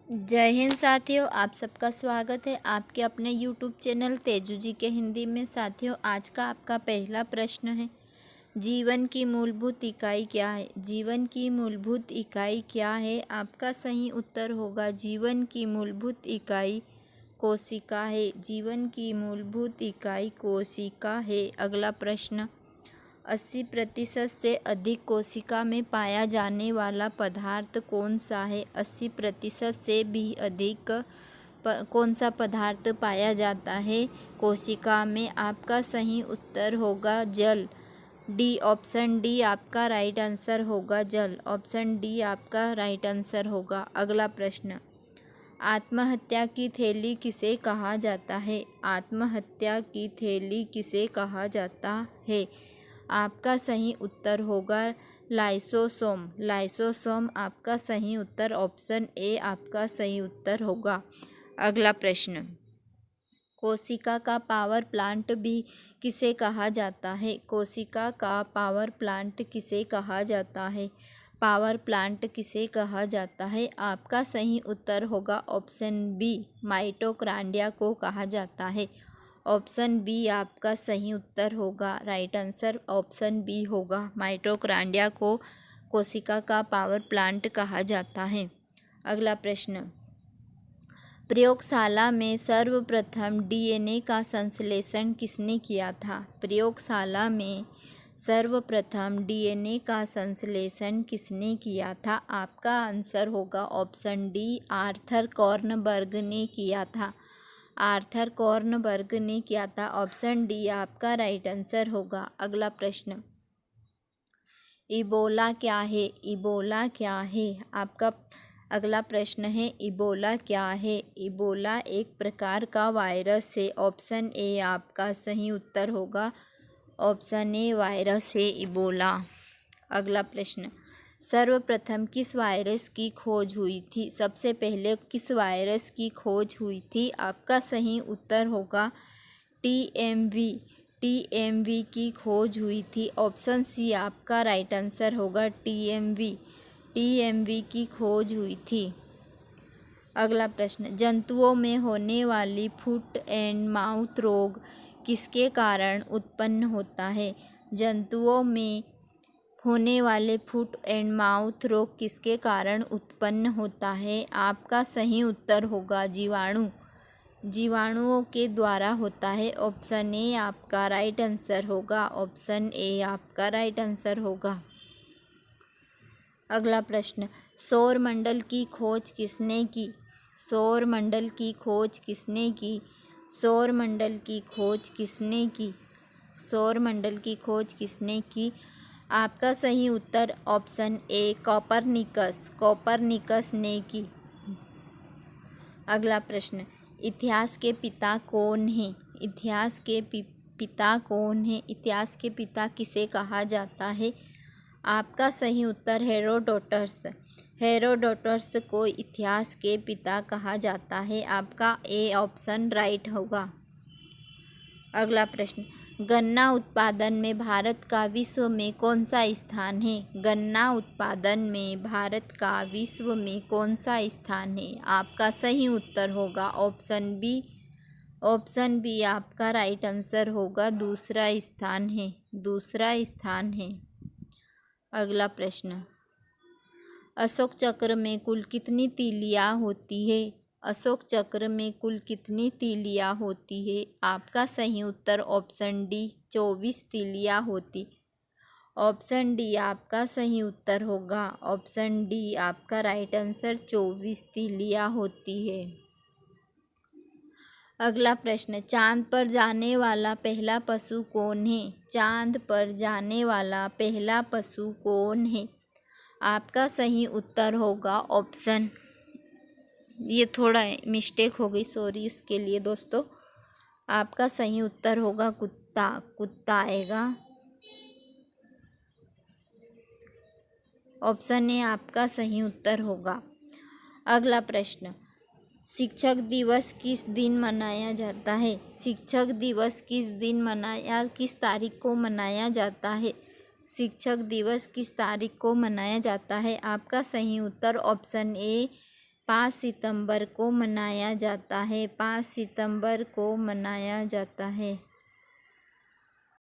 जय हिंद साथियों, आप सबका स्वागत है आपके अपने YouTube चैनल तेजू जी के हिंदी में। साथियों, आज का आपका पहला प्रश्न है, जीवन की मूलभूत इकाई क्या है? जीवन की मूलभूत इकाई क्या है? आपका सही उत्तर होगा जीवन की मूलभूत इकाई कोशिका है। जीवन की मूलभूत इकाई कोशिका है। अगला प्रश्न, 80% से अधिक कोशिका में पाया जाने वाला पदार्थ कौन सा है? 80% से भी अधिक कौन सा पदार्थ पाया जाता है कोशिका में? आपका सही उत्तर होगा जल। डी, ऑप्शन डी आपका राइट आंसर होगा, जल। ऑप्शन डी आपका राइट आंसर होगा। अगला प्रश्न, आत्महत्या की थैली किसे कहा जाता है? आत्महत्या की थैली किसे कहा जाता है? आपका सही उत्तर होगा लाइसोसोम। लाइसोसोम आपका सही उत्तर, ऑप्शन ए आपका सही उत्तर होगा। अगला प्रश्न, कोशिका का पावर प्लांट भी किसे कहा जाता है? कोशिका का पावर प्लांट किसे कहा जाता है? पावर प्लांट किसे कहा जाता है? आपका सही उत्तर होगा ऑप्शन बी, माइटोकॉन्ड्रिया को कहा जाता है। ऑप्शन बी आपका सही उत्तर होगा, राइट आंसर ऑप्शन बी होगा। माइटोकॉन्ड्रिया को कोशिका का पावर प्लांट कहा जाता है। अगला प्रश्न, प्रयोगशाला में सर्वप्रथम डीएनए का संश्लेषण किसने किया था? प्रयोगशाला में सर्वप्रथम डीएनए का संश्लेषण किसने किया था? आपका आंसर होगा ऑप्शन डी, आर्थर कॉर्नबर्ग ने किया था। आर्थर कॉर्नबर्ग ने किया था। ऑप्शन डी आपका राइट आंसर होगा। अगला प्रश्न, इबोला क्या है? इबोला क्या है? आपका अगला प्रश्न है, इबोला क्या है? इबोला एक प्रकार का वायरस है। ऑप्शन ए आपका सही उत्तर होगा, ऑप्शन ए वायरस है इबोला। अगला प्रश्न, सर्वप्रथम किस वायरस की खोज हुई थी? सबसे पहले किस वायरस की खोज हुई थी? आपका सही उत्तर होगा टीएमवी। टीएमवी की खोज हुई थी। ऑप्शन सी आपका राइट आंसर होगा, टीएमवी। टीएमवी की खोज हुई थी। अगला प्रश्न, जंतुओं में होने वाली फुट एंड माउथ रोग किसके कारण उत्पन्न होता है? जंतुओं में होने वाले फुट एंड माउथ रोग किसके कारण उत्पन्न होता है? आपका सही उत्तर होगा जीवाणु। जीवाणुओं के द्वारा होता है। ऑप्शन ए आपका राइट आंसर होगा, ऑप्शन ए आपका राइट आंसर होगा। अगला प्रश्न, सौरमंडल की खोज किसने की? सौरमंडल की खोज किसने की? सौरमंडल की खोज किसने की? सौरमंडल की खोज किसने की? आपका सही उत्तर ऑप्शन ए, कोपरनिकस। कोपरनिकस ने की। अगला प्रश्न, इतिहास के पिता कौन हैं? इतिहास के पिता कौन हैं? इतिहास के पिता किसे कहा जाता है? आपका सही उत्तर हेरोडोटस। हेरोडोटस को इतिहास के पिता कहा जाता है। आपका ए ऑप्शन राइट होगा। अगला प्रश्न, गन्ना उत्पादन में भारत का विश्व में कौन सा स्थान है? गन्ना उत्पादन में भारत का विश्व में कौन सा स्थान है? आपका सही उत्तर होगा ऑप्शन बी। ऑप्शन बी आपका राइट आंसर होगा, दूसरा स्थान है। दूसरा स्थान है। अगला प्रश्न, अशोक चक्र में कुल कितनी तीलियां होती है? अशोक चक्र में कुल कितनी तीलियां होती है? आपका सही उत्तर ऑप्शन डी, 24 तीलियां होती। ऑप्शन डी आपका सही उत्तर होगा, ऑप्शन डी आपका राइट आंसर 24 तीलियां होती है। अगला प्रश्न, चांद पर जाने वाला पहला पशु कौन है? चांद पर जाने वाला पहला पशु कौन है? आपका सही उत्तर होगा ऑप्शन, ये थोड़ा मिस्टेक हो गई, सॉरी इसके लिए दोस्तों। आपका सही उत्तर होगा कुत्ता। कुत्ता आएगा। ऑप्शन ए आपका सही उत्तर होगा। अगला प्रश्न, शिक्षक दिवस किस दिन मनाया जाता है? शिक्षक दिवस किस तारीख को मनाया जाता है? शिक्षक दिवस किस तारीख को मनाया जाता है? आपका सही उत्तर ऑप्शन ए, 5 सितंबर को मनाया जाता है? 5 सितंबर को मनाया जाता है।